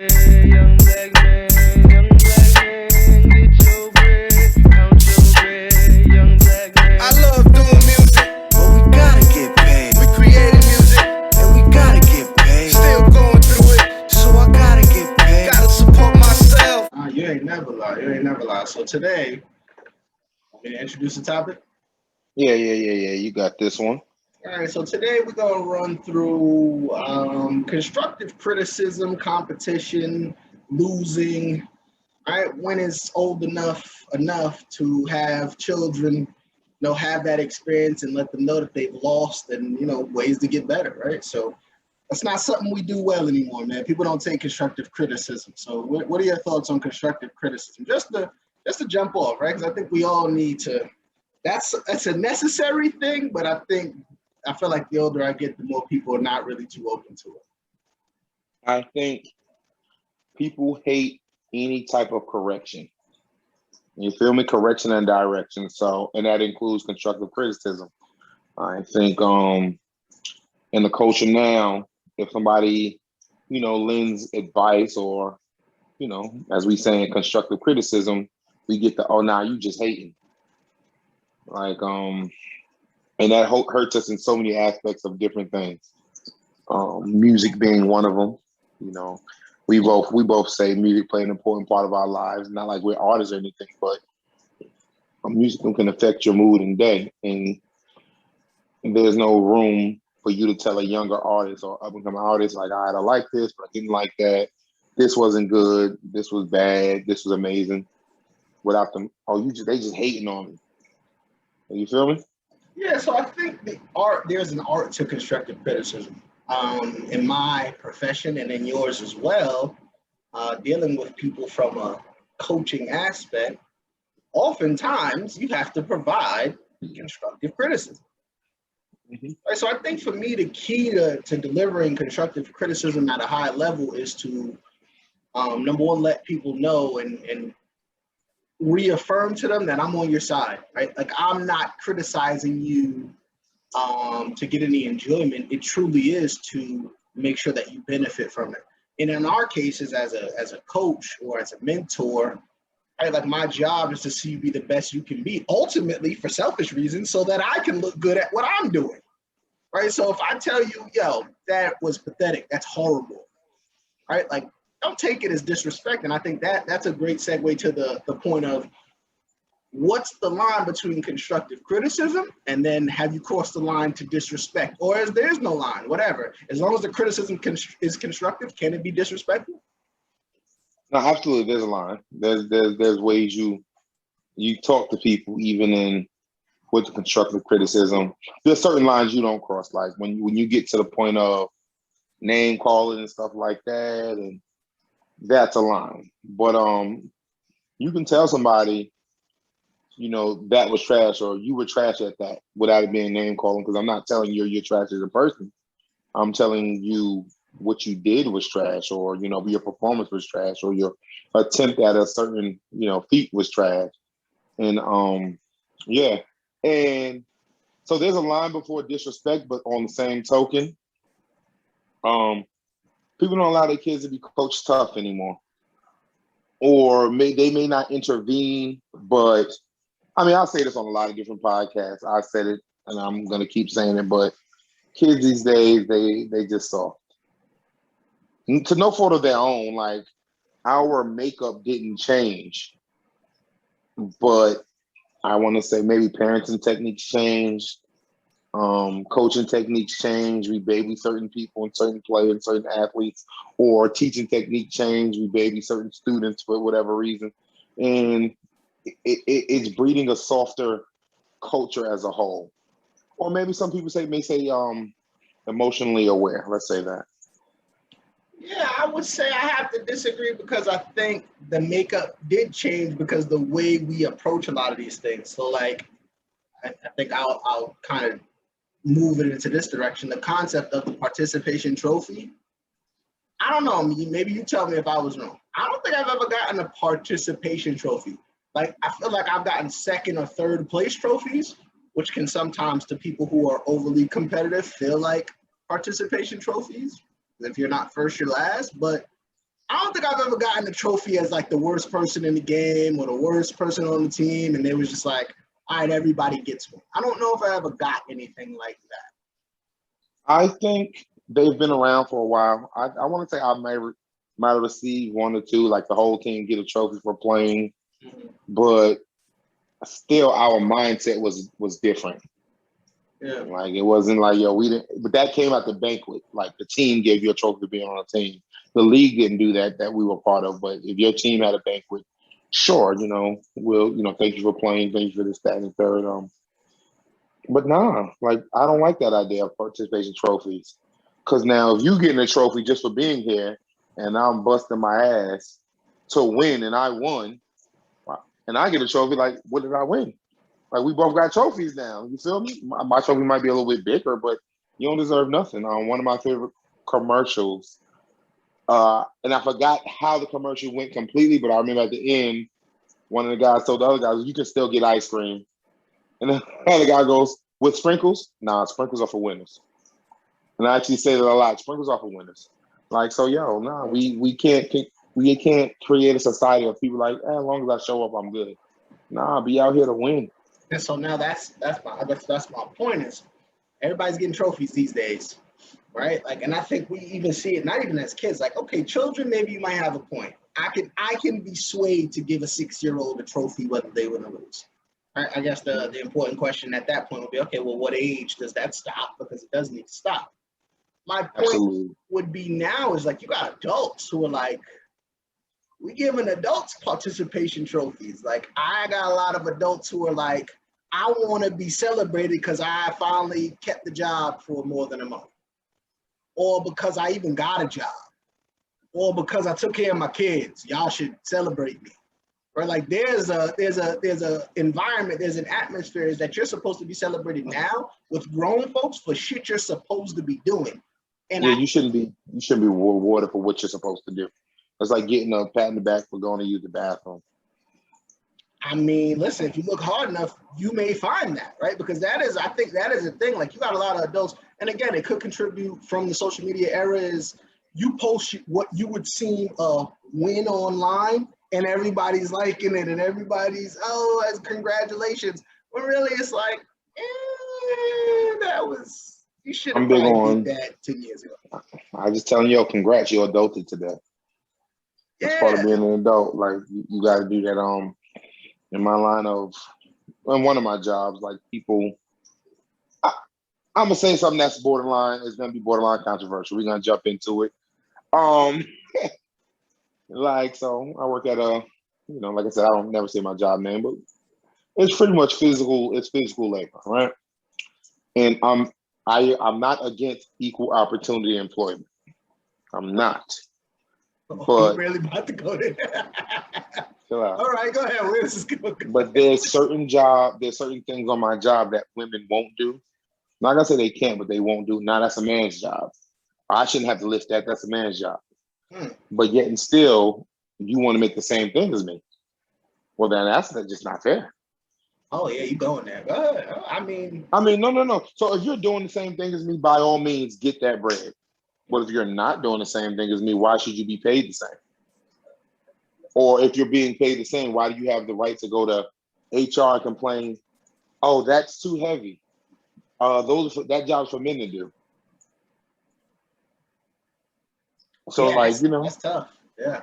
Young black man, get your bread, count your bread, young black man. I love doing music, but we gotta get paid. We creating music, and we gotta get paid. Still going through it, so I gotta get paid. Gotta support myself. You ain't never lie. You ain't never lie. So today, I'm gonna introduce the topic. Yeah. You got this one. All right. So today we're gonna run through constructive criticism, competition, losing. All right, when it's old enough to have children, have that experience and let them know that they've lost and ways to get better. Right. So that's not something we do well anymore, man. People don't take constructive criticism. So what are your thoughts on constructive criticism? Just to jump off, right? Because I think we all need to. That's a necessary thing, but I feel like the older I get, the more people are not really too open to it. I think people hate any type of correction. You feel me? Correction and direction. So, and that includes constructive criticism. I think in the culture now, if somebody, lends advice or, as we say in constructive criticism, we get the, oh, now you just hating. Like, and that hurts us in so many aspects of different things. Music being one of them. We both say music plays an important part of our lives. Not like we're artists or anything, but music can affect your mood and day. And there's no room for you to tell a younger artist or up and coming artist like, all right, I like this, but I didn't like that. This wasn't good. This was bad. This was amazing. Without them, they just hating on me. You feel me? Yeah, so I think there's an art to constructive criticism. In my profession and in yours as well, dealing with people from a coaching aspect, oftentimes you have to provide constructive criticism. Mm-hmm. Right, so I think for me, the key to delivering constructive criticism at a high level is to, number one, let people know and reaffirm to them that I'm on your side, right? Like I'm not criticizing you to get any enjoyment. It truly is to make sure that you benefit from it. And in our cases, as a coach or as a mentor, right, like my job is to see you be the best you can be, ultimately for selfish reasons, so that I can look good at what I'm doing, right? So if I tell you, yo, that was pathetic, that's horrible, right? Like, don't take it as disrespect. And I think that's a great segue to the point of what's the line between constructive criticism and then have you crossed the line to disrespect? Or as there's no line, whatever. As long as the criticism is constructive, can it be disrespectful? No, absolutely. There's a line. There's ways you talk to people even with the constructive criticism. There's certain lines you don't cross, like when you get to the point of name calling and stuff like that, and that's a line. But you can tell somebody, that was trash or you were trash at that without it being name calling, because I'm not telling you you're trash as a person. I'm telling you what you did was trash, or your performance was trash, or your attempt at a certain feat was trash. And yeah. And so there's a line before disrespect, but on the same token, people don't allow their kids to be coached tough anymore, or they may not intervene. But I mean, I'll say this on a lot of different podcasts. I said it, and I'm gonna keep saying it. But kids these days, they just soft, to no fault of their own. Like our makeup didn't change, but I want to say maybe parenting techniques changed. Coaching techniques change. We baby certain people and certain players, certain athletes, or teaching technique change. We baby certain students for whatever reason, and it's breeding a softer culture as a whole. Or maybe some people may say emotionally aware. Let's say that. Yeah, I would say I have to disagree because I think the makeup did change because the way we approach a lot of these things. So like, I think I'll kind of move it into this direction. The concept of the participation trophy. I don't know. Maybe you tell me if I was wrong. I don't think I've ever gotten a participation trophy. Like, I feel like I've gotten second or third place trophies, which can sometimes, to people who are overly competitive, feel like participation trophies. If you're not first, you're last. But I don't think I've ever gotten a trophy as like the worst person in the game or the worst person on the team, and they was just like, all right, everybody gets one. I don't know if I ever got anything like that. I think they've been around for a while. I want to say I might have received one or two, like the whole team get a trophy for playing, but still our mindset was different. Yeah. Like it wasn't like, yo, we didn't, but that came at the banquet. Like the team gave you a trophy to be on a team. The league didn't do that we were part of. But if your team had a banquet, sure, we'll, thank you for playing, thank you for this, that, and the third. But nah, like I don't like that idea of participation trophies. Cause now if you getting a trophy just for being here and I'm busting my ass to win and I won, and I get a trophy, like what did I win? Like we both got trophies now. You feel me? My trophy might be a little bit bigger, but you don't deserve nothing. One of my favorite commercials, and I forgot how the commercial went completely, but I remember at the end, one of the guys told the other guys, "You can still get ice cream," and then the other guy goes, "With sprinkles? Nah, sprinkles are for winners." And I actually say that a lot. Sprinkles are for winners. Like so, we can't create a society of people like, as long as I show up, I'm good. Nah, be out here to win. And so now that's my point is everybody's getting trophies these days, right? Like, and I think we even see it not even as kids. Like, okay, children, maybe you might have a point. I can be swayed to give a 6-year-old a trophy whether they win or lose. Right? I guess the important question at that point would be, okay, well, what age does that stop? Because it does need to stop. My point Absolutely. would be now is like you got adults who are like, we giving adults participation trophies. Like I got a lot of adults who are like, I want to be celebrated because I finally kept the job for more than a month, or because I even got a job, or because I took care of my kids. Y'all should celebrate me, right? Like there's a environment, there's an atmosphere that you're supposed to be celebrated now with grown folks for shit you're supposed to be doing. And you shouldn't be rewarded for what you're supposed to do. It's like getting a pat in the back for going to use the bathroom. I mean, listen, if you look hard enough, you may find that, right? Because I think that is a thing. Like you got a lot of adults, and again, it could contribute from the social media era is you post what you would seem a win online and everybody's liking it and everybody's, oh, that's congratulations. But really it's like, you should have probably did that 10 years ago. I just telling you, congrats, you're adulted today. That's part of being an adult. Like you got to do that. In my line of, in one of my jobs, like people, I'm gonna say something that's borderline. It's gonna be borderline controversial. We're gonna jump into it. Like so, I work at like I said, I don't never say my job name, but it's pretty much physical. It's physical labor, right? And I'm not against equal opportunity employment. I'm not. But you're really about to go there. Chill out. All right, go ahead. Where is this going? But there's certain things on my job that women won't do. Not gonna say they can't, but they won't do. Now that's a man's job. I shouldn't have to list that. That's a man's job. But yet and still, you want to make the same thing as me. Well, then that's just not fair. Oh yeah, you going there? Go ahead. I mean, no. So if you're doing the same thing as me, by all means, get that bread. But if you're not doing the same thing as me, why should you be paid the same? Or if you're being paid the same, why do you have the right to go to HR and complain, oh, that's too heavy? That job's for men to do. So that's tough. Yeah.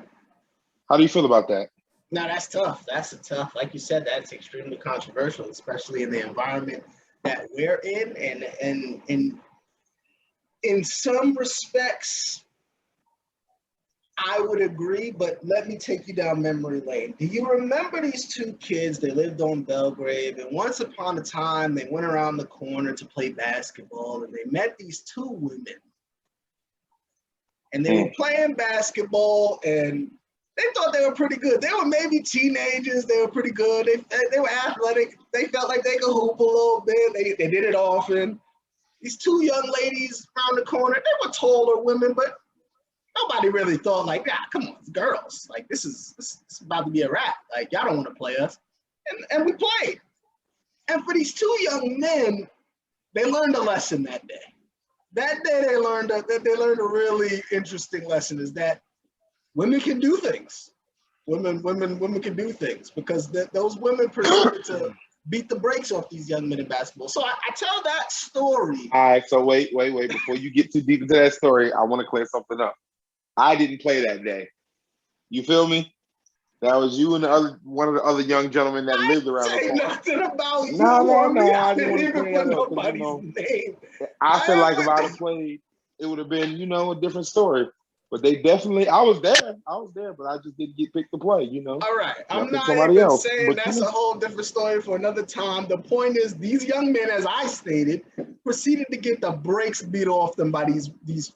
How do you feel about that? No, that's tough. That's like you said, that's extremely controversial, especially in the environment that we're in. And in some respects, I would agree, but let me take you down memory lane. Do you remember these two kids? They lived on Belgrave, and once upon a time, they went around the corner to play basketball, and they met these two women. And they were playing basketball, and they thought they were pretty good. They were maybe teenagers. They were pretty good. They were athletic. They felt like they could hoop a little bit. They did it often. These two young ladies around the corner, they were taller women, but nobody really thought like, come on, it's girls. Like this is about to be a wrap. Like y'all don't want to play us. And we played. And for these two young men, they learned a lesson that day. That day they learned a really interesting lesson is that women can do things. Women can do things because those women proceeded to beat the brakes off these young men in basketball. So I tell that story. All right, so wait. Before you get too deep into that story, I want to clear something up. I didn't play that day. You feel me? That was you and one of the other young gentlemen that lived around the Say corner. nothing about you No. or me. I I just want didn't to even clear put that up because nobody's name. I feel like if I'd have played, it would have been a different story. But they definitely, I was there, but I just didn't get picked to play. All right, I'm not somebody even else. saying But that's a whole different story for another time. The point is, these young men, as I stated, proceeded to get the brakes beat off them by these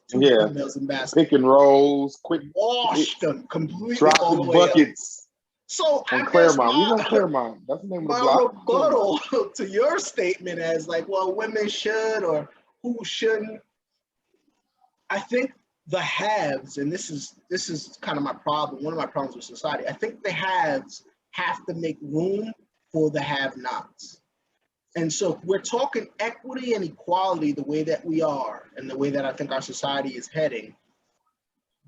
two females in basketball. Pick and rolls, quick, washed them completely all the dropping way buckets. up. So On I Claremont, we guess on Claremont. That's the name of the my block. rebuttal to your statement as like, well, women should or who shouldn't. I think the haves, and this is kind of my problem, one of my problems with society. I think the haves have to make room for the have-nots. And so if we're talking equity and equality the way that we are and the way that I think our society is heading,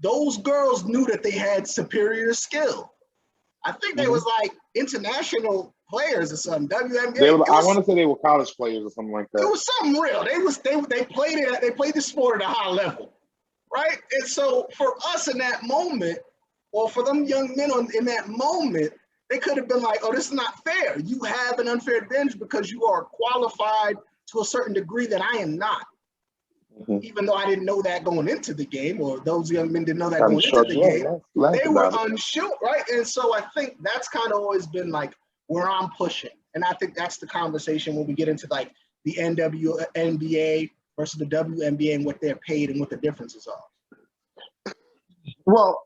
those girls knew that they had superior skill. I think they was like international players or something. WNBA. I want to say they were college players or something like that. It was something real. They played the sport at a high level, right? And so for us in that moment, or for them young men in that moment, they could have been like, "Oh, this is not fair. You have an unfair advantage because you are qualified to a certain degree that I am not." Even though I didn't know that going into the game, or those young men didn't know that going into the game, they were unsure, right? And so I think that's kind of always been like where I'm pushing. And I think that's the conversation when we get into like the WNBA versus the WNBA and what they're paid and what the differences are. Well,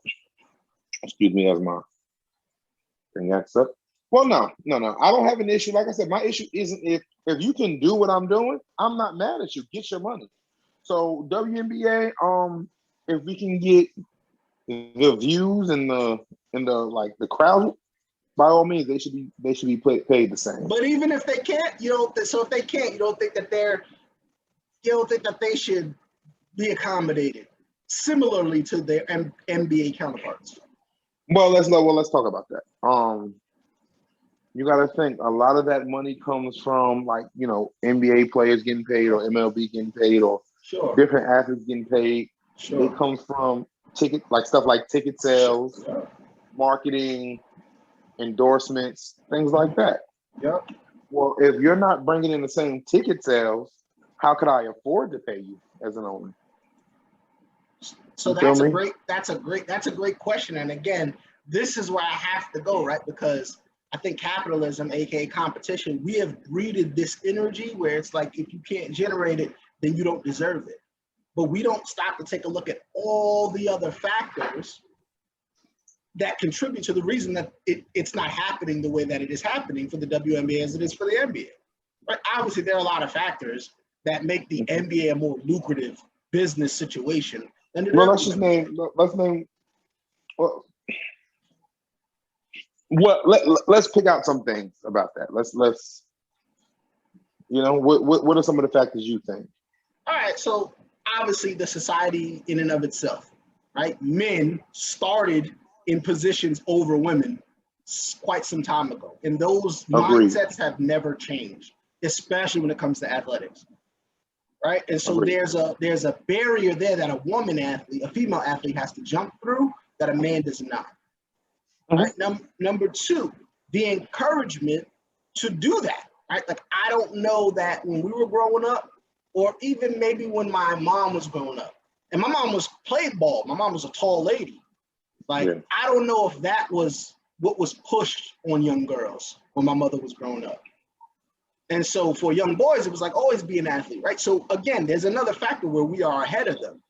excuse me, as my thing acts up. Well, no. I don't have an issue. Like I said, my issue isn't if you can do what I'm doing, I'm not mad at you. Get your money. So WNBA, if we can get the views and the like the crowd, by all means, they should be paid the same. But even if they can't, so if they can't, you don't think that they should be accommodated similarly to their NBA counterparts. Well, let's talk about that. You got to think a lot of that money comes from like NBA players getting paid or MLB getting paid or different athletes getting paid. It comes from stuff like ticket sales, marketing, endorsements, things like that. Yep. Well, if you're not bringing in the same ticket sales, how could I afford to pay you as an owner? So that's a great question. And again, this is where I have to go, right? Because I think capitalism, aka competition, we have breeded this energy where it's like if you can't generate it, then you don't deserve it. But we don't stop to take a look at all the other factors that contribute to the reason that it's not happening the way that it is happening for the WNBA as it is for the NBA. Right? Obviously, there are a lot of factors that make the NBA a more lucrative business situation. Let's pick out some things about that. Let's what are some of the factors you think? All right, so obviously the society in and of itself, right? Men started in positions over women quite some time ago, and those mindsets have never changed, especially when it comes to athletics, right? And so there's a barrier there that a female athlete has to jump through that a man does not. Right? Number two, the encouragement to do that, right? Like I don't know that when we were growing up, or even maybe when my mom was growing up, and my mom played ball. My mom was a tall lady. I don't know if that was what was pushed on young girls when my mother was growing up. And so for young boys, it was like always be an athlete, right? So again, there's another factor where we are ahead of them,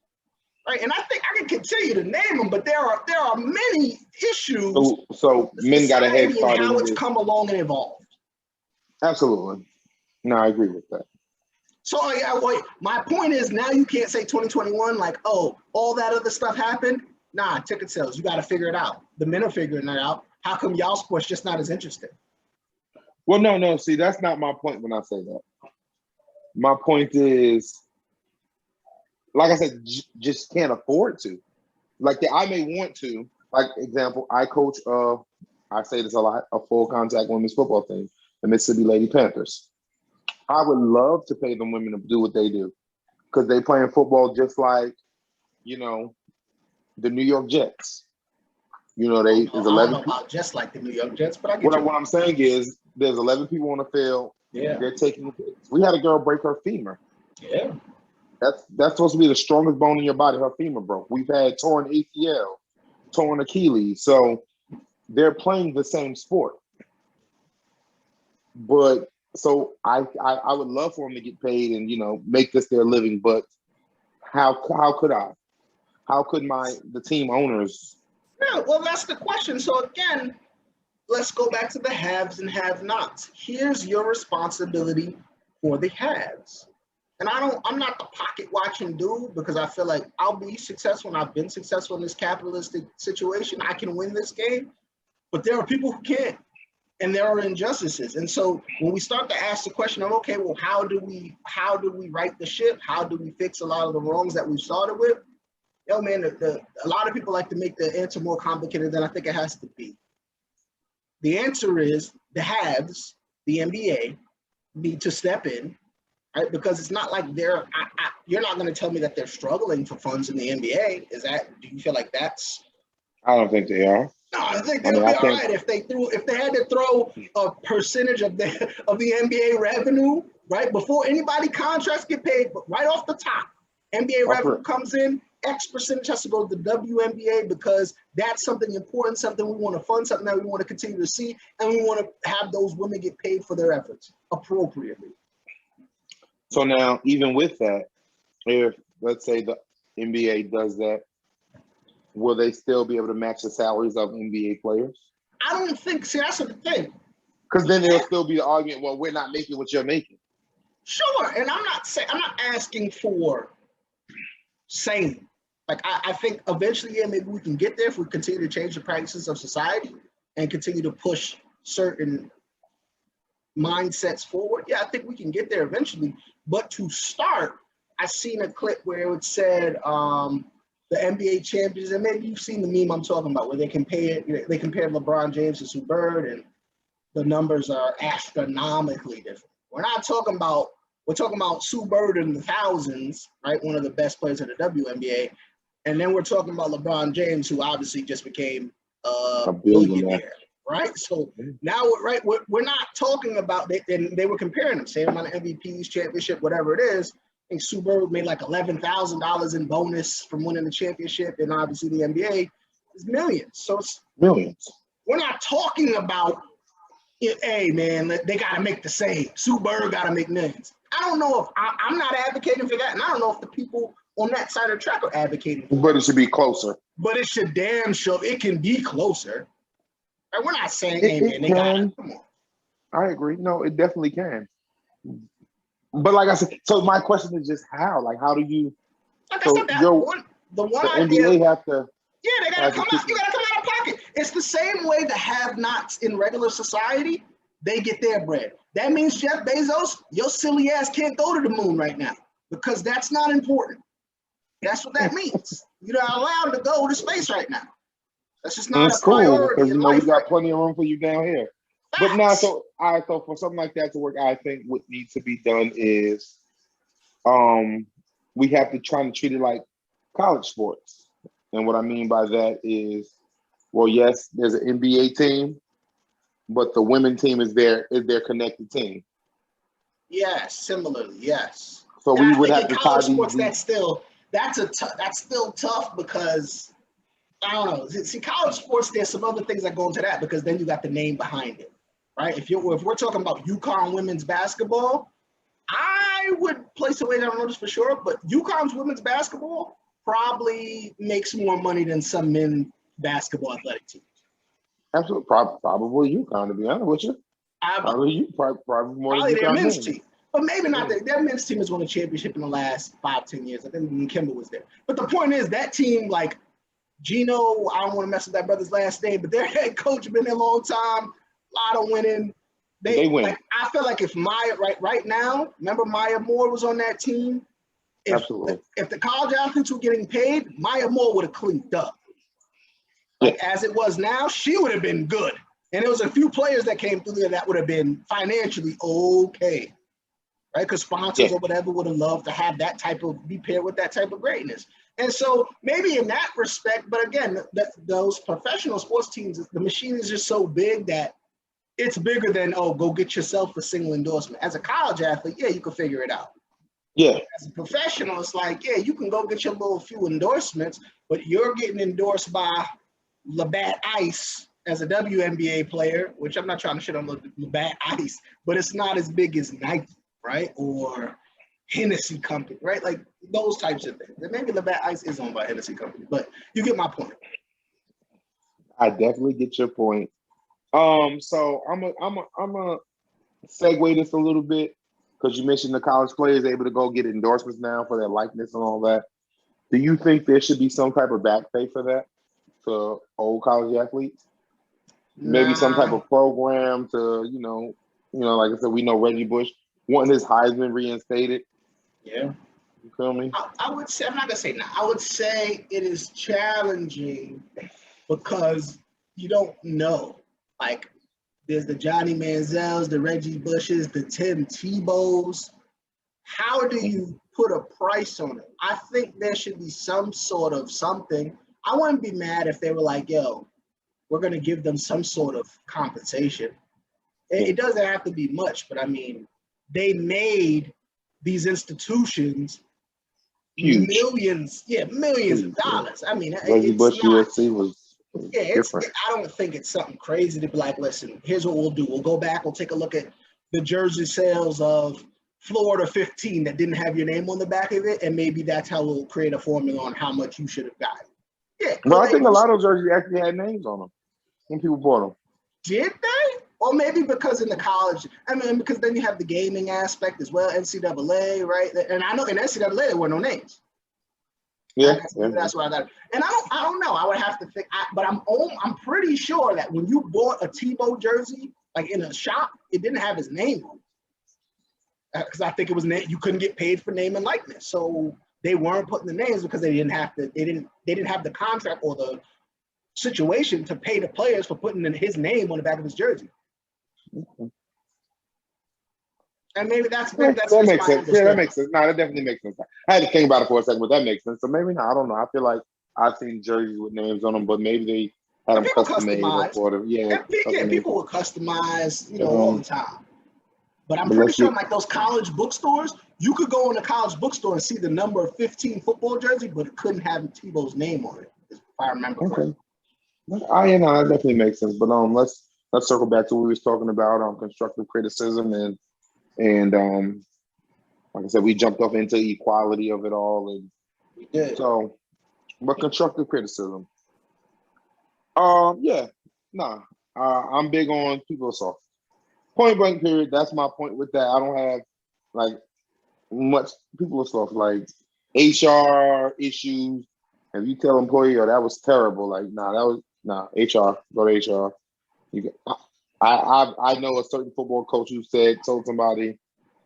right? And I think I can continue to name them, but there are many issues. So men got a head start in how it's come along and evolved. Absolutely. No, I agree with that. So my point is now you can't say 2021 like, oh, all that other stuff happened. Nah, ticket sales, you got to figure it out. The men are figuring it out. How come y'all sport's just not as interesting? Well, no. See, that's not my point when I say that. My point is, like I said, just can't afford to. Like I may want to, like example, I coach. I say this a lot: a full contact women's football team, the Mississippi Lady Panthers. I would love to pay them women to do what they do because they playing football just like the New York Jets. They I there's don't 11 know people. about just like the New York Jets, but I get What you. I'm saying is there's 11 people on the field. Yeah, They're taking the hits. We had a girl break her femur. yeah. That's supposed to be the strongest bone in your body. Her femur broke. We've had torn ACL, torn Achilles. So they're playing the same sport. But so I would love for them to get paid and make this their living. But how could I? How could the team owners? Yeah, well, that's the question. So again, let's go back to the haves and have-nots. Here's your responsibility for the haves. And I'm not the pocket watching dude because I feel like I'll be successful and I've been successful in this capitalistic situation. I can win this game, but there are people who can't, and there are injustices. And so when we start to ask the question of, okay, well, how do we right the ship? How do we fix a lot of the wrongs that we started with? Yo, man, a lot of people like to make the answer more complicated than I think it has to be. The answer is the haves, the NBA, need to step in, right? Because it's not like you're not going to tell me that they're struggling for funds in the NBA. Do you feel like that's? I don't think they are. No, I think they'll be all right if they had to throw a percentage of the NBA revenue, right? Before anybody contracts get paid, but right off the top, NBA revenue comes in, X percentage has to go to the WNBA because that's something important, something we want to fund, something that we want to continue to see, and we want to have those women get paid for their efforts appropriately. So now, even with that, if let's say the NBA does that, will they still be able to match the salaries of NBA players? I don't think. See, that's the thing. Because then there'll still be the argument. Well, we're not making what you're making. Sure, and I'm not asking for same. Like I think eventually, yeah, maybe we can get there if we continue to change the practices of society and continue to push certain mindsets forward. Yeah, I think we can get there eventually. But to start, I seen a clip where it said the NBA champions, and maybe you've seen the meme I'm talking about, where they compared LeBron James to Sue Bird, and the numbers are astronomically different. We're talking about Sue Bird in the thousands, right? One of the best players in the WNBA. And then we're talking about LeBron James, who obviously just became a billionaire, right? So now, we're not talking about it, and they were comparing them, same amount of MVPs, championship, whatever it is. I think Sue Bird made like $11,000 in bonus from winning the championship, and obviously the NBA is millions. So it's millions. We're not talking about, hey man, they got to make the same. Sue Bird got to make millions. I don't know if I'm not advocating for that, and I don't know if the people on that side of the track are advocating for But it should be closer. But it should damn sure it can be closer. Right? We're not saying, hey man, they got it. Come on. I agree. No, it definitely can. But like I said, so my question is just how? Like, how do you? Like I said, the NBA have to. Yeah, they gotta come out. You gotta come out of pocket. It's the same way the have-nots in regular society, they get their bread. That means Jeff Bezos, your silly ass can't go to the moon right now because that's not important. That's what that means. You're not allowed to go to space right now. That's just not a priority because in life. We got plenty of room for you down here. Facts. But now, so for something like that to work, I think what needs to be done is, we have to try to treat it like college sports. And what I mean by that is, well, yes, there's an NBA team, but the women team is their connected team. Yes, similarly, yes. So and we I would think have in to college tie sports, these. that's still tough because I don't know. See, college sports, there's some other things that go into that because then you got the name behind it, right? If we're talking about UConn women's basketball, I would place a wager. I don't know this for sure, but UConn's women's basketball probably makes more money than some men basketball athletic teams. Absolutely, probably UConn, to be honest with you. Probably more than their UConn men's team. But maybe not. Their men's team has won a championship in the last 5-10 years. I think when Kemba was there. But the point is that team, like Gino, I don't want to mess with that brother's last name, but their head coach been there a long time, a lot of winning. They win. Like, I feel like if Maya, right now, remember Maya Moore was on that team? If the college athletes were getting paid, Maya Moore would have cleaned up. Like as it was now, she would have been good. And there was a few players that came through there that would have been financially okay, right? Because sponsors or whatever would have loved to have that type of, be paired with that type of greatness. And so maybe in that respect, but again, those professional sports teams, the machine is just so big that it's bigger than, oh, go get yourself a single endorsement. As a college athlete, yeah, you can figure it out. Yeah. As a professional, it's like, yeah, you can go get your little few endorsements, but you're getting endorsed by Labatt Ice as a WNBA player, which I'm not trying to shit on Labatt Ice, but it's not as big as Nike, right? Or Hennessy Company, right? Like those types of things. And maybe Labatt Ice is owned by Hennessy Company, but you get my point. I definitely get your point. So I'm a segue this a little bit because you mentioned the college players able to go get endorsements now for their likeness and all that. Do you think there should be some type of back pay for that to old college athletes? Maybe some type of program to, like I said, we know Reggie Bush wanting his Heisman reinstated. Yeah. You feel me? I would say, I'm not going to say no. I would say it is challenging because you don't know. Like, there's the Johnny Manziels, the Reggie Bushes, the Tim Tebows. How do you put a price on it? I think there should be some sort of something. I wouldn't be mad if they were like, yo, we're going to give them some sort of compensation. It doesn't have to be much, but I mean, they made these institutions Huge. millions of dollars. I mean, Reggie Bush USC was different. I don't think it's something crazy to be like, listen, here's what we'll do. We'll go back, we'll take a look at the jersey sales of Florida 15 that didn't have your name on the back of it, and maybe that's how we'll create a formula on how much you should have gotten. Yeah. Well, I think a lot of those jerseys actually had names on them when people bought them. Did they? Or maybe because in the college, I mean, because then you have the gaming aspect as well, NCAA, right? And I know in NCAA there were no names. Yeah, that's what I got. And I don't know. I would have to think. But I'm pretty sure that when you bought a Tebow jersey, like in a shop, it didn't have his name on it. Because I think it was you couldn't get paid for name and likeness, so they weren't putting the names because they didn't have to. They didn't have the contract or the situation to pay the players for putting in his name on the back of his jersey. And maybe that makes sense. Yeah, that makes sense. No, that definitely makes sense. I had to think about it for a second, but that makes sense. So maybe not. I don't know. I feel like I've seen jerseys with names on them, but maybe they had them custom made for them. Yeah, people would customize, all the time. But I'm pretty sure, like those college bookstores, you could go in a college bookstore and see the number 15 football jersey, but it couldn't have Tebow's name on it, if I remember. Okay. That definitely makes sense. But let's circle back to what we was talking about constructive criticism and like I said, we jumped off into equality of it all, and we did. So, but constructive criticism. I'm big on people are soft. Point blank period. That's my point with that. I don't have like much people are soft like HR issues. If you tell employee, that was terrible, like HR, go to HR. I know a certain football coach who told somebody,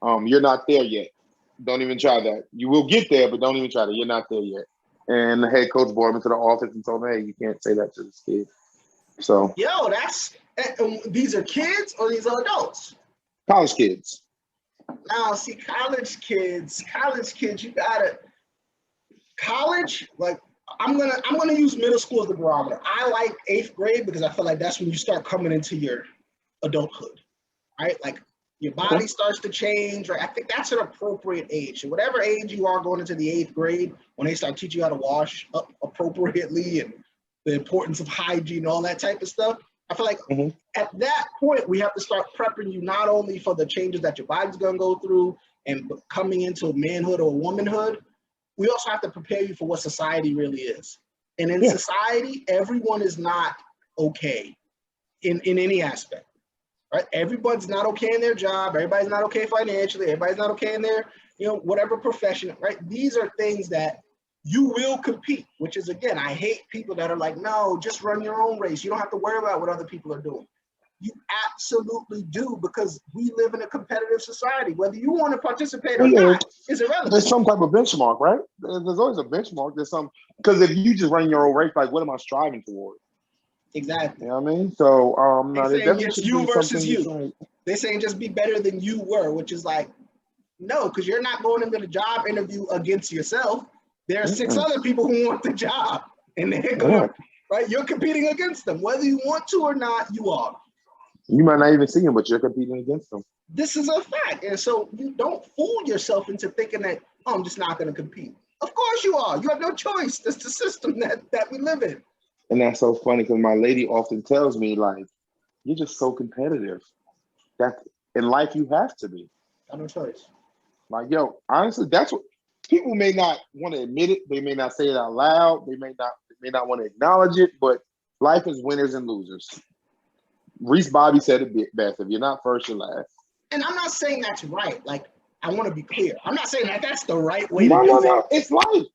you're not there yet. Don't even try that. You will get there, but don't even try that. You're not there yet. And the head coach brought him into the office and told him, hey, you can't say that to this kid. So, these are kids or these are adults? College kids. Now, see, college kids, you gotta like. I'm gonna use middle school as the barometer. I like 8th grade because I feel like that's when you start coming into your adulthood, right? Like your body starts to change, right? I think that's an appropriate age. So whatever age you are going into the 8th grade, when they start teaching you how to wash up appropriately and the importance of hygiene and all that type of stuff, I feel like at that point we have to start prepping you not only for the changes that your body's gonna go through and coming into manhood or womanhood. We also have to prepare you for what society really is. And in society, everyone is not okay in any aspect, right? Everyone's not okay in their job. Everybody's not okay financially. Everybody's not okay in their, whatever profession, right? These are things that you will compete, which is, again, I hate people that are like, no, just run your own race. You don't have to worry about what other people are doing. You absolutely do, because we live in a competitive society. Whether you want to participate or not is irrelevant. There's some type of benchmark, right? There's always a benchmark. There's some, because if you just run your own race, like, what am I striving towards? Exactly. You know what I mean? So They no, there saying definitely it's should you be versus something you you. say. They're saying just be better than you were, which is like, no, because you're not going into the job interview against yourself. There are six Mm-mm. other people who want the job, and they're Yeah. going, right? You're competing against them. Whether you want to or not, you are. You might not even see him, but you're competing against them. This is a fact. And so you don't fool yourself into thinking that, oh, I'm just not going to compete. Of course you are. You have no choice. That's the system that we live in. And that's so funny because my lady often tells me, like, you're just so competitive. That in life you have to be. I have no choice. Like, yo, honestly, that's what people may not want to admit it. They may not say it out loud. They may not want to acknowledge it, but life is winners and losers. Reese Bobby said it best. If you're not first, you're last. And I'm not saying that's right. Like, I want to be clear. I'm not saying that that's the right way No, to do no, it. no. It's life.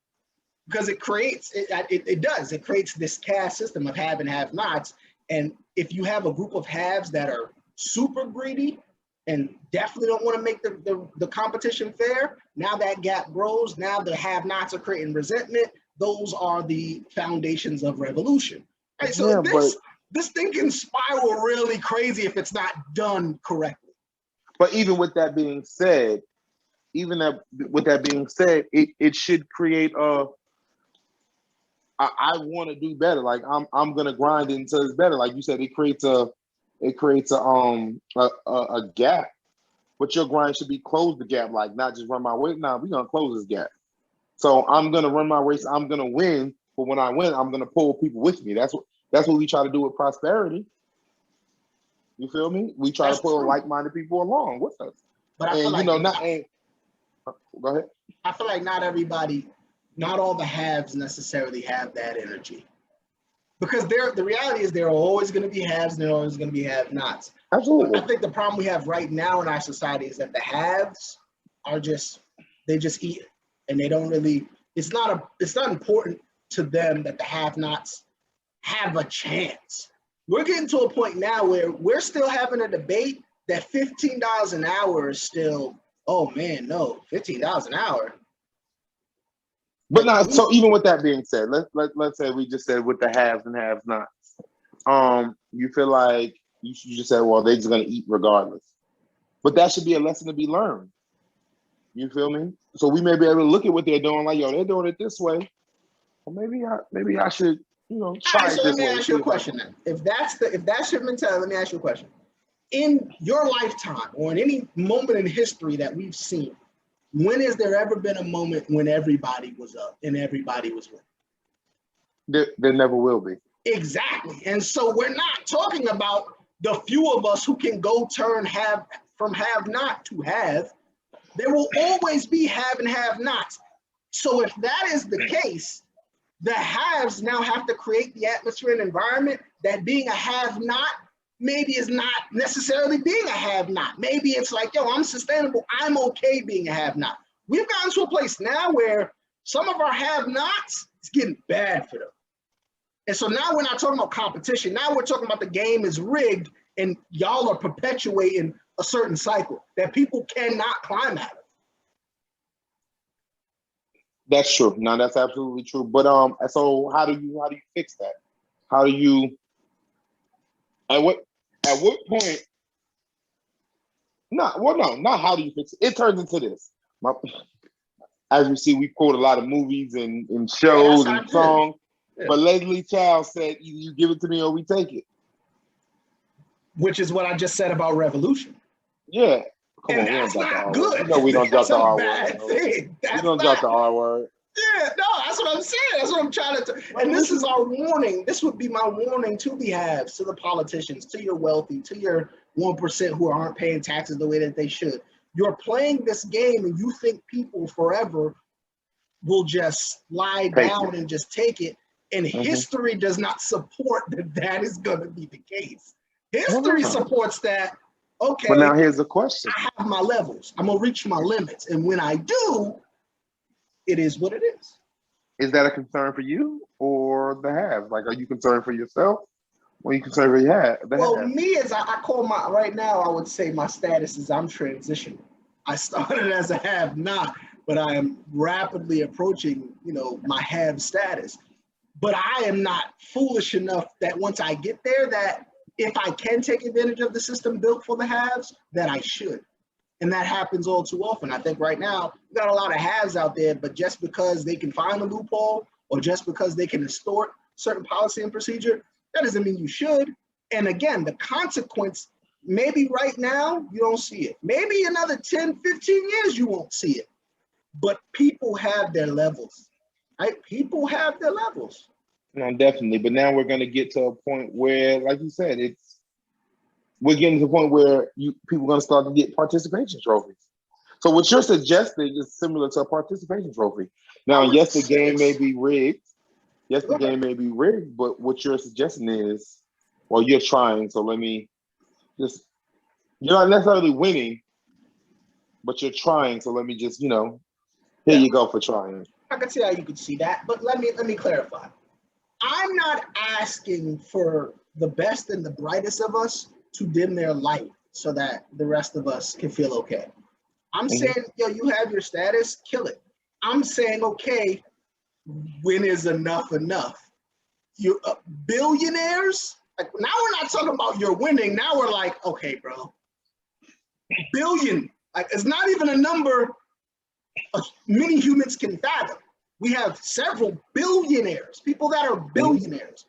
Because it creates, it does. It creates this caste system of have and have nots. And if you have a group of haves that are super greedy and definitely don't want to make the competition fair, now that gap grows. Now the have nots are creating resentment. Those are the foundations of revolution. Right? So Yeah, this thing can spiral really crazy if it's not done correctly. but even with that being said, it should create I want to do better. Like I'm gonna grind it until it's better. Like you said, it creates a gap. But your grind should be close the gap, like not just run my race. Now we're gonna close this gap. So I'm gonna run my race. I'm gonna win. But when I win, I'm gonna pull people with me. That's what we try to do with prosperity. You feel me? We try That's to pull true. like-minded people along with us. But I feel And like go ahead. I feel like not all the haves necessarily have that energy. Because the reality is there are always going to be haves and there are always going to be have-nots. But Absolutely. I think the problem we have right now in our society is that the haves are they just eat it. And they don't really, it's not important to them that the have-nots have a chance. We're getting to a point now where we're still having a debate that $15 an hour is still, oh man, no, $15 an hour. But not so. Even with that being said, let's say we just said with the haves and have-nots. You feel like you just said, well, they're just gonna eat regardless. But that should be a lesson to be learned. You feel me? So we may be able to look at what they're doing, like, yo, they're doing it this way. Well, maybe I should, try So it let this me way. ask you a question then. If that's your mentality, let me ask you a question. In your lifetime or in any moment in history that we've seen, when has there ever been a moment when everybody was up and everybody was winning? There never will be. Exactly. And so we're not talking about the few of us who can go turn from have not to have. There will always be have and have nots. So if that is the case, the haves now have to create the atmosphere and environment that being a have not maybe is not necessarily being a have not. Maybe it's like, yo, I'm sustainable. I'm okay being a have not. We've gotten to a place now where some of our have nots, it's getting bad for them. And so now we're not talking about competition. Now we're talking about the game is rigged and y'all are perpetuating a certain cycle that people cannot climb out of. That's true. No, that's absolutely true. But so how do you fix that? How do you at what point? Not how do you fix it? It turns into this. As you see, we quote a lot of movies and shows and songs. Yeah. But Leslie Child said, either you give it to me or we take it. Which is what I just said about revolution. Yeah. Come on, that's not good. No, we don't drop the R word. We don't drop the R word. Yeah, no, that's what I'm saying. That's what I'm trying to. And this is our warning. This would be my warning to the haves, to the politicians, to your wealthy, to your 1% who aren't paying taxes the way that they should. You're playing this game and you think people forever will just lie down and just take it. And history does not support that is going to be the case. History supports that, okay. But now here's the question. I have my levels. I'm going to reach my limits. And when I do, it is what it is. Is that a concern for you or the haves? Like, are you concerned for yourself? Or are you concerned for your have? Well, me, as I call right now, I would say my status is I'm transitioning. I started as a have not, but I am rapidly approaching, my have status. But I am not foolish enough that once I get there, that if I can take advantage of the system built for the haves, that I should. And that happens all too often. I think right now, we got a lot of haves out there, but just because they can find a loophole or just because they can distort certain policy and procedure, that doesn't mean you should. And again, the consequence, maybe right now, you don't see it. Maybe another 10, 15 years, you won't see it. But people have their levels, right? People have their levels. No, definitely. But now we're going to get to a point where, like you said, we're getting to the point where people are going to start to get participation trophies. So what you're suggesting is similar to a participation trophy. Now, yes, the game may be rigged. Yes, the game may be rigged, but what you're suggesting is, well, you're trying. So let me just, you're not necessarily winning, but you're trying. So let me just, here you go for trying. I can see how you could see that, but let me clarify. I'm not asking for the best and the brightest of us to dim their light so that the rest of us can feel okay. I'm saying, you have your status, kill it. I'm saying, okay, when is enough enough? You billionaires, like now we're not talking about you're winning. Now we're like, okay, bro, billion, like it's not even a number many humans can fathom. We have several billionaires, people that are billionaires.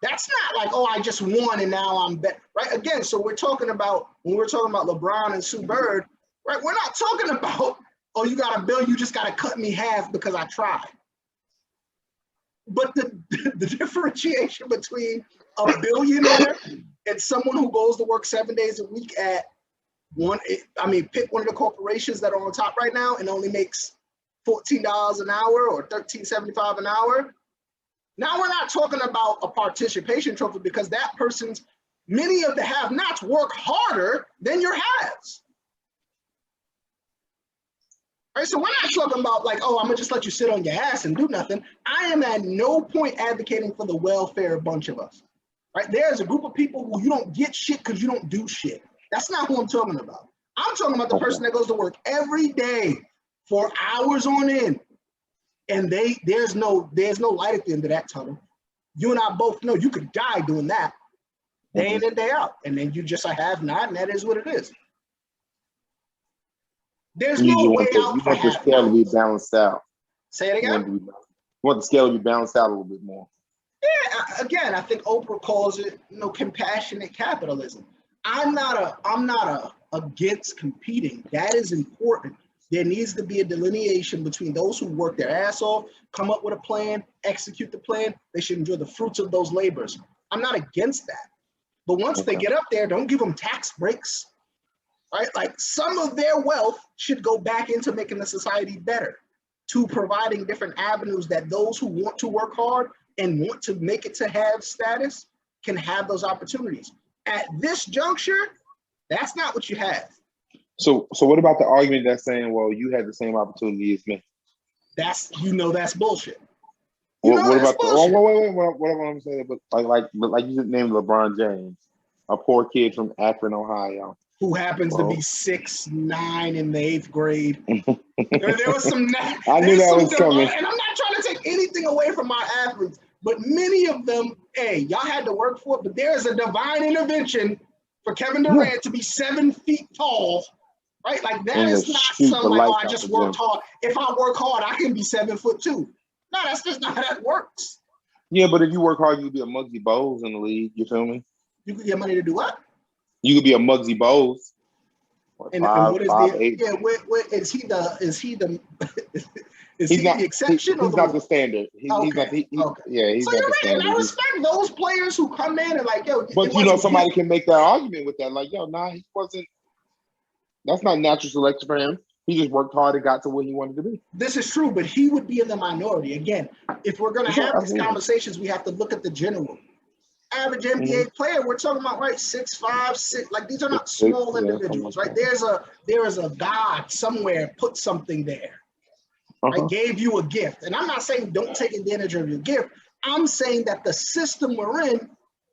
That's not like, oh, I just won and now I'm better, right? Again, so when we're talking about LeBron and Sue Bird, right? We're not talking about, oh, you got a bill, you just got to cut me half because I tried. But the differentiation between a billionaire and someone who goes to work 7 days a week at pick one of the corporations that are on top right now and only makes $14 an hour or $13.75 an hour. Now we're not talking about a participation trophy because that person's, many of the have-nots work harder than your haves. All right, so we're not talking about like, oh, I'm gonna just let you sit on your ass and do nothing. I am at no point advocating for the welfare of a bunch of us. Right? There's a group of people who you don't get shit because you don't do shit. That's not who I'm talking about. I'm talking about the person that goes to work every day for hours on end. And there's no light at the end of that tunnel. You and I both know you could die doing that day in and day out. And then you just have not, and that is what it is. There's no way out. You want the scale to be balanced out. Say it again. You want the scale to be balanced out a little bit more. Yeah, again, I think Oprah calls it, compassionate capitalism. I'm not against competing. That is important. There needs to be a delineation between those who work their ass off, come up with a plan, execute the plan. They should enjoy the fruits of those labors. I'm not against that. But once they get up there, don't give them tax breaks, right? Like some of their wealth should go back into making the society better, to providing different avenues that those who want to work hard and want to make it to have status can have those opportunities. At this juncture, that's not what you have. So what about the argument that's saying, well, you had the same opportunity as me? That's bullshit. What about what I'm saying? But like you just named LeBron James, a poor kid from Akron, Ohio, who happens to be 6'9" in the 8th grade. there was some. I knew that was coming. And I'm not trying to take anything away from our athletes, but many of them, hey, y'all had to work for it. But there is a divine intervention for Kevin Durant to be 7 feet tall. Right, like that is not something like, oh, I just worked hard. If I work hard, I can be 7'2". No, that's just not how that works. Yeah, but if you work hard, you could be a Muggsy Bogues in the league. You feel me? You could get money to do what? You could be a Muggsy Bogues. And what is is he the exception? He's not the standard. He's not okay. Yeah, he's so not you're the right, standard. and I respect those players who come in and like, yo. But somebody can make that argument with that, like, yo, nah, he wasn't. That's not natural selection for him. He just worked hard and got to where he wanted to be. This is true, but he would be in the minority. Again, if we're going to have these conversations, we have to look at the general. Average NBA player, we're talking about, right, 6'5", 6. Like these are not small individuals, right? There is a God somewhere put something there. I gave you a gift, and I'm not saying don't take advantage of your gift. I'm saying that the system we're in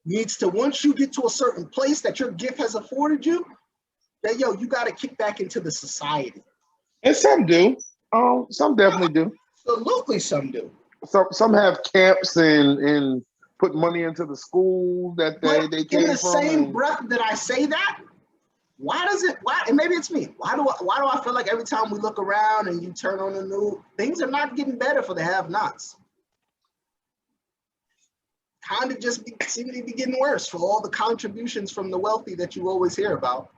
needs to, once you get to a certain place that your gift has afforded you, that you got to kick back into the society. And some do. Some definitely do. Absolutely, some do. some have camps and put money into the school that But they in came the from. same And breath that I say that, why does it? Why? And maybe it's me. Why do I feel like every time we look around and you turn on the news, things are not getting better for the have-nots? Kind of just seem to be getting worse for all the contributions from the wealthy that you always hear about.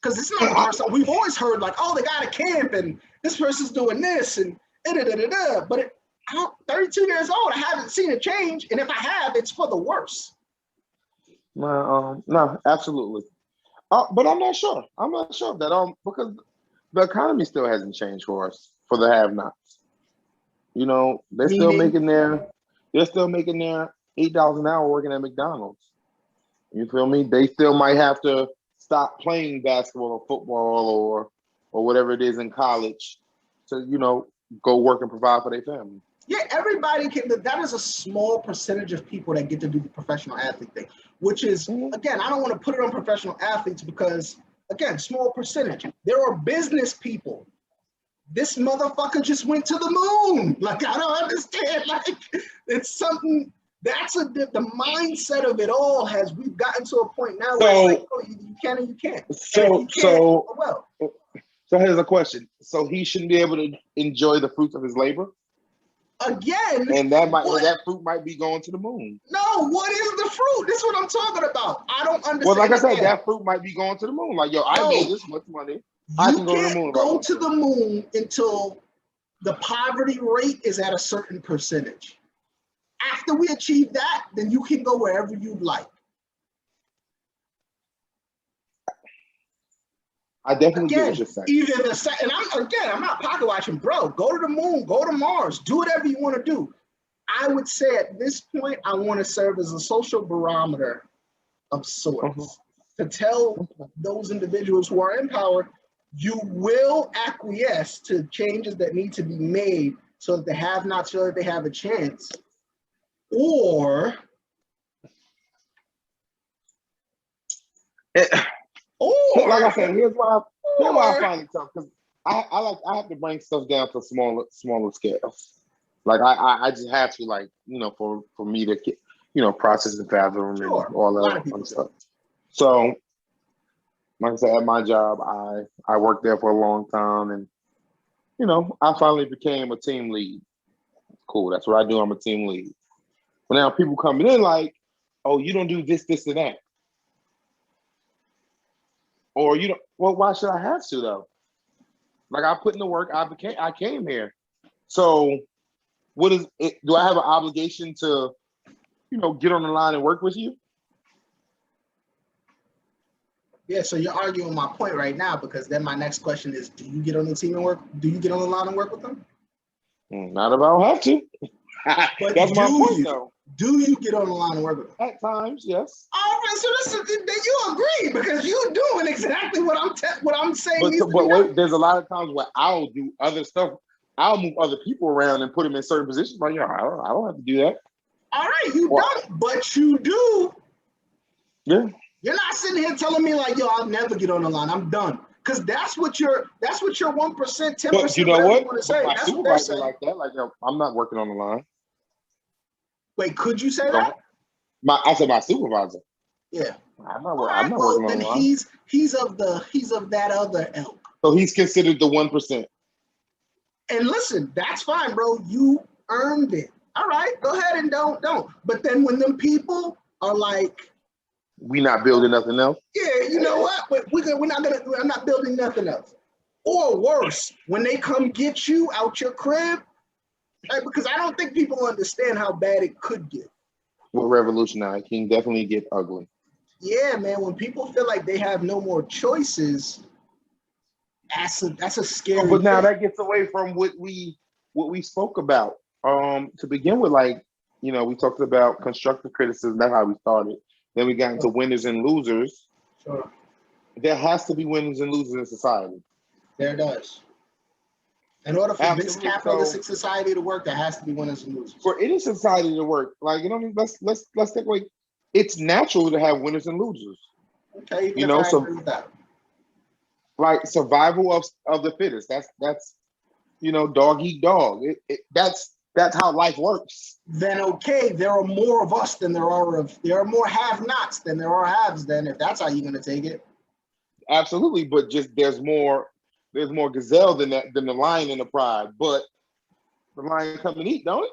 Because it's not the first time. We've always heard like, oh, they got a camp and this person's doing this and da-da-da-da-da. But I'm 32 years old. I haven't seen a change. And if I have, it's for the worse. no, absolutely. But I'm not sure. I'm not sure that because the economy still hasn't changed for us, for the have-nots. You know, they're still Meaning? making their $8 an hour working at McDonald's. You feel me? They still might have to stop playing basketball or football or whatever it is in college to, go work and provide for their family. Yeah, everybody can. That is a small percentage of people that get to do the professional athlete thing, which is, again, I don't want to put it on professional athletes because, again, small percentage. There are business people. This motherfucker just went to the moon. Like, I don't understand. Like, it's something that's the mindset of it all has, we've gotten to a point now where it's like, oh, you can and you can't. So here's a question. So he shouldn't be able to enjoy the fruits of his labor? Again, and that fruit might be going to the moon. No, what is the fruit? This is what I'm talking about. I don't understand. Well, like I said, that fruit might be going to the moon. Like, I made this much money. I can go to the moon. Go to the moon until the poverty rate is at a certain percentage. After we achieve that, then you can go wherever you'd like. I definitely get what you're saying. I'm not pocket watching, bro. Go to the moon, go to Mars, do whatever you want to do. I would say at this point, I want to serve as a social barometer of sorts to tell those individuals who are in power, you will acquiesce to changes that need to be made so that the have-nots feel that they have a chance, or like I said, here's why I find it tough, because I have to bring stuff down to smaller scales. Like I just have to, like, for me to get, process and fathom and all that fun stuff. So, like I said, at my job, I worked there for a long time, and I finally became a team lead. Cool, that's what I do. I'm a team lead. But now people coming in like, oh, you don't do this, or that. Or well, why should I have to though? Like, I put in the work, I came here. So what is it? Do I have an obligation to, get on the line and work with you? Yeah, so you're arguing my point right now, because then my next question is, do you get on the team and work? Do you get on the line and work with them? Not if I don't have to. But that's my point, though. Do you get on the line and work with them? At times, yes. All right, so then you agree, because you're doing exactly what I'm saying. But wait, there's a lot of times where I'll do other stuff. I'll move other people around and put them in certain positions. But I don't have to do that. All right, you don't, but you do. Yeah. You're not sitting here telling me like, yo, I'll never get on the line. I'm done. Because that's what your 1%, 10%. But you know what? Want to say. My That's supervisor like that. Like, I'm not working on the line. Wait, could you say that? I said my supervisor. Yeah. I'm not working on the line. He's of that other ilk. So he's considered the 1%. And listen, that's fine, bro. You earned it. All right, go ahead and don't. But then when them people are like, we not building nothing else. Yeah, you know what? But I'm not building nothing else. Or worse, when they come get you out your crib, right? Because I don't think people understand how bad it could get. Well, revolutionary can definitely get ugly. Yeah, man. When people feel like they have no more choices, that's a scary. But now that gets away from what we spoke about. To begin with, like, we talked about constructive criticism. That's how we started. Then we got into winners and losers. Sure. There has to be winners and losers in society. There does. In order for this capitalistic society to work, there has to be winners and losers. For any society to work, like, let's take away. It's natural to have winners and losers. Okay, I agree with that. Like survival of the fittest. That's dog eat dog. That's that's how life works. Then okay, there are more of us than there are more have-nots than there are haves. Then if that's how you're gonna take it, Absolutely, but just there's more gazelle than the lion in the pride. But the lion come and eat, don't it?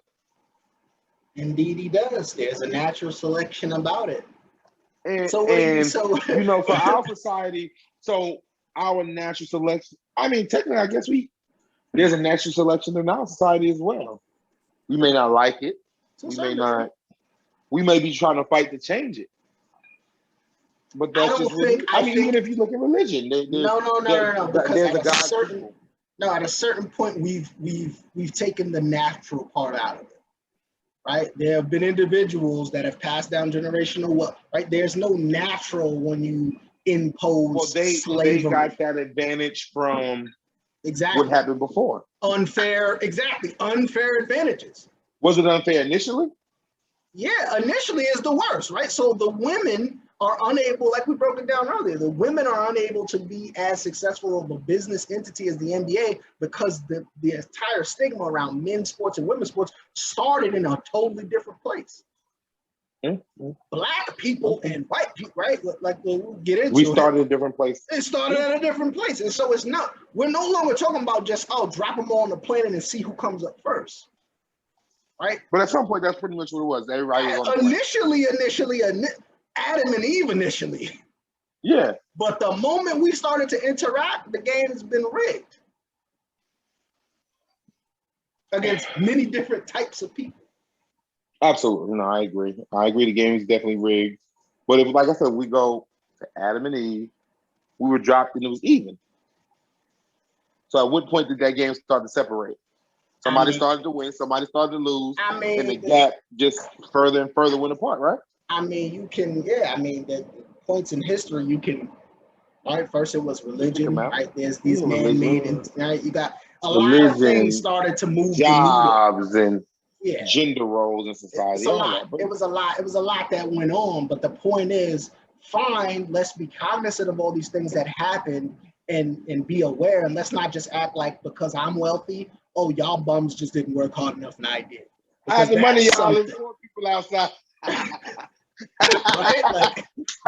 indeed he does. There's a natural selection about it. And, So for our society, so our natural selection. I mean, technically, I guess there's a natural selection in our society as well. We may not like it. We may not. We may be trying to fight to change it. But that's just. Even if you look at religion, no. Because there's at a certain point, we've taken the natural part out of it. Right? There have been individuals that have passed down generational wealth. Right? There's no natural when you impose slavery. They got that advantage from exactly what happened before. Unfair advantages. Was it unfair initially? Yeah, initially is the worst, right? So the women are unable, like we broke it down earlier, the women are unable to be as successful of a business entity as the NBA because the entire stigma around men's sports and women's sports started in a totally different place. Mm-hmm. Black people and white people, right? Like we'll get into we started in a different place. It started at a different place. And so we're no longer talking about just, drop them all on the planet and see who comes up first. Right? But at some point, that's pretty much what it was. Everybody was on initially, Adam and Eve initially. Yeah. But the moment we started to interact, the game has been rigged against many different types of people. Absolutely. No, I agree. The game is definitely rigged. But if, like I said, we go to Adam and Eve, we were dropped and it was even. So at what point did that game start to separate? Somebody started to win, somebody started to lose, and the gap just further and further went apart, right? The points in history you can, right? First it was religion, right? There's these man-made, right? You got a lot of things started to move. Jobs and gender roles in society. It was a lot that went on, but the point is, fine, let's be cognizant of all these things that happened and be aware, and let's not just act like because I'm wealthy, y'all bums just didn't work hard enough and I did. I have the money, y'all. There's more people outside. Right? Like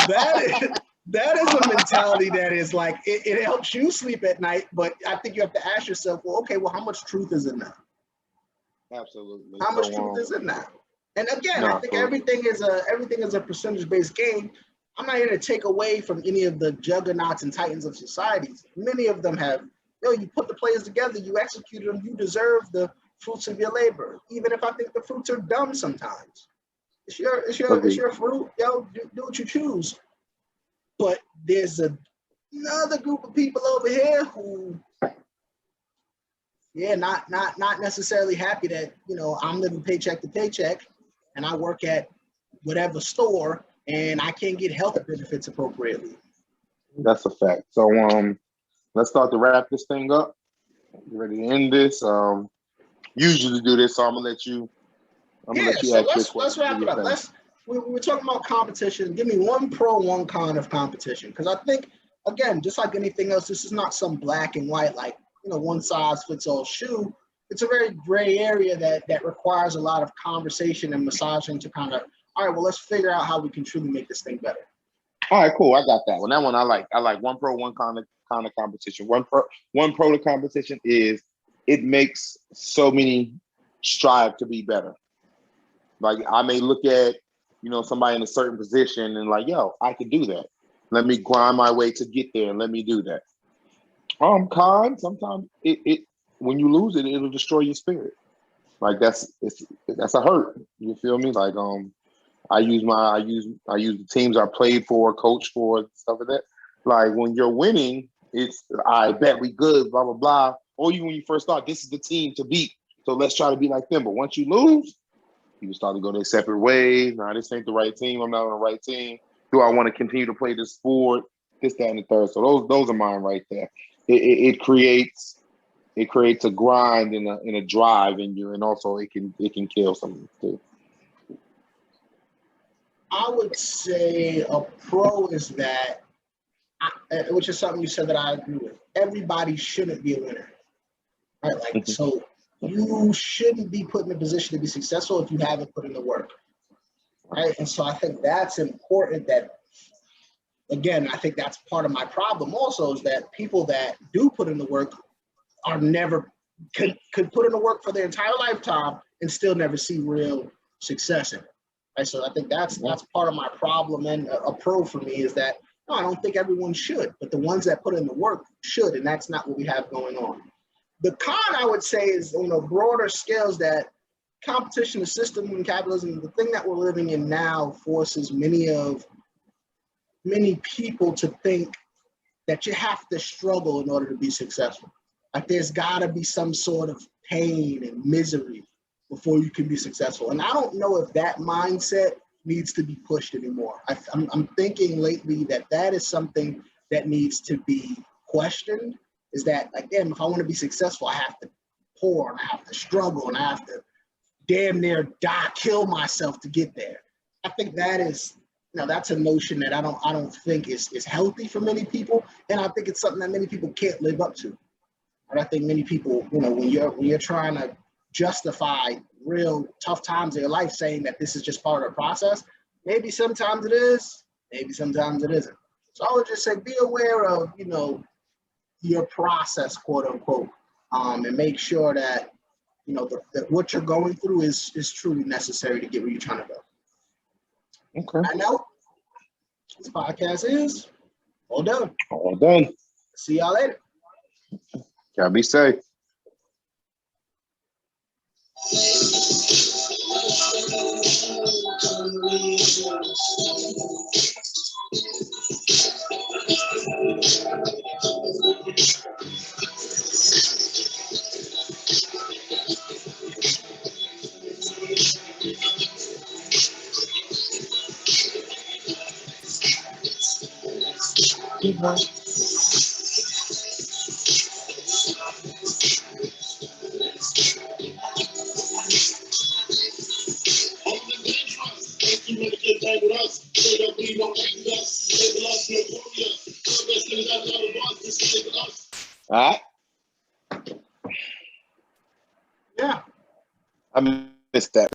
that is a mentality that is like it helps you sleep at night, but I think you have to ask yourself, how much truth is in that? Absolutely. How much truth is in that? And again, I think everything is a percentage-based game. I'm not here to take away from any of the juggernauts and titans of societies. Many of them have, you put the players together, you executed them, you deserve the fruits of your labor. Even if I think the fruits are dumb sometimes. It's your fruit, do what you choose. But there's another group of people over here who, not necessarily happy that, I'm living paycheck to paycheck and I work at whatever store and I can't get health benefits appropriately. That's a fact. So let's start to wrap this thing up. You ready to end this? Usually do this, so I'm gonna let you. Let's wrap it up. We're talking about competition. Give me one pro, one con of competition, because I think, again, just like anything else, this is not some black and white, like one size fits all shoe. It's a very gray area that requires a lot of conversation and massaging to kind of, all right, well, let's figure out how we can truly make this thing better. All right, cool. I got that one. That one I like. I like one pro, one con of competition. One pro to competition is it makes so many strive to be better. Like I may look at, somebody in a certain position and like, I could do that. Let me grind my way to get there and let me do that. Con, sometimes it when you lose it, it'll destroy your spirit. Like that's a hurt. You feel me? Like I use the teams I played for, coach for, stuff like that. Like when you're winning, it's I bet we good, blah blah blah. Or you when you first start, this is the team to beat. So let's try to be like them. But once you lose, people start to go their separate ways. Nah, this ain't the right team. I'm not on the right team. Do I want to continue to play this sport? This, that, and the third. So those are mine right there. It creates a grind and a drive in you, and also it can kill something too. I would say a pro is that, which is something you said that I agree with. Everybody shouldn't be a winner, right? Like so you shouldn't be put in a position to be successful if you haven't put in the work, right? And so I think that's important. That again, I think that's part of my problem also, is that people that do put in the work are never could put in the work for their entire lifetime and still never see real success in it. Right. So I think that's part of my problem, and a pro for me is that no, I don't think everyone should, but the ones that put in the work should, and that's not what we have going on. The con, I would say, is broader scales, that competition, the system, and capitalism, the thing that we're living in now forces many people to think that you have to struggle in order to be successful. Like there's got to be some sort of pain and misery before you can be successful. And I don't know if that mindset needs to be pushed anymore. I'm thinking lately that is something that needs to be questioned, is that, like, damn, if I want to be successful, I have to pour and I have to struggle and I have to damn near kill myself to get there. I think that is, that's a notion that I don't think is healthy for many people. And I think it's something that many people can't live up to. And I think many people, when you're trying to justify real tough times in your life, saying that this is just part of the process, maybe sometimes it is, maybe sometimes it isn't. So I would just say, be aware of, your process, quote unquote, and make sure that, that what you're going through is truly necessary to get where you're trying to go. Okay. I know this podcast is all done. All done. See y'all later. Y'all be safe. All right. Yeah. I missed that.